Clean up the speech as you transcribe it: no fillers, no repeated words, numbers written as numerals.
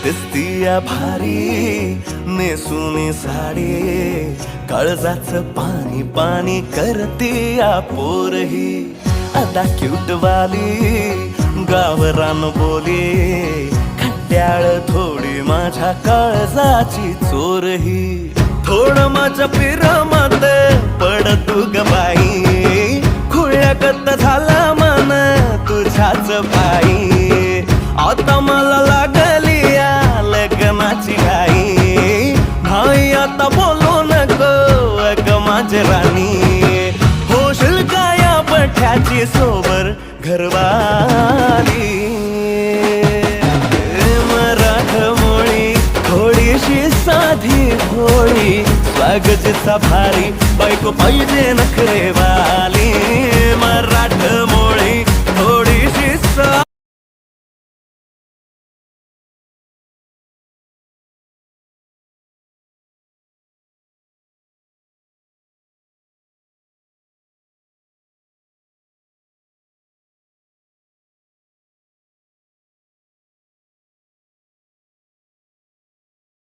दिसतीया भारी नेसूनी साडी, काळजाचं पाणी पाणी करतीया पोरही. आता क्यूट वाली गावरान बोली, खट्याळ थोडी माझ्या काळजाची चोरही. थोडं माझ्या पिरमत पड तू ग बाई, खुळ्यागत झाला मन तुझ्याच पायी. आता मला लागली या लग्नाची घाई, भाई आता बोलू नको अग माझी राणी. होशील का या पठ्याची सोबर घरवाली. मराठमोळी थोडीशी साधी भोळी, स्वागताचा भारी बायको पाहिजे नखरेवाली. मराठमोळी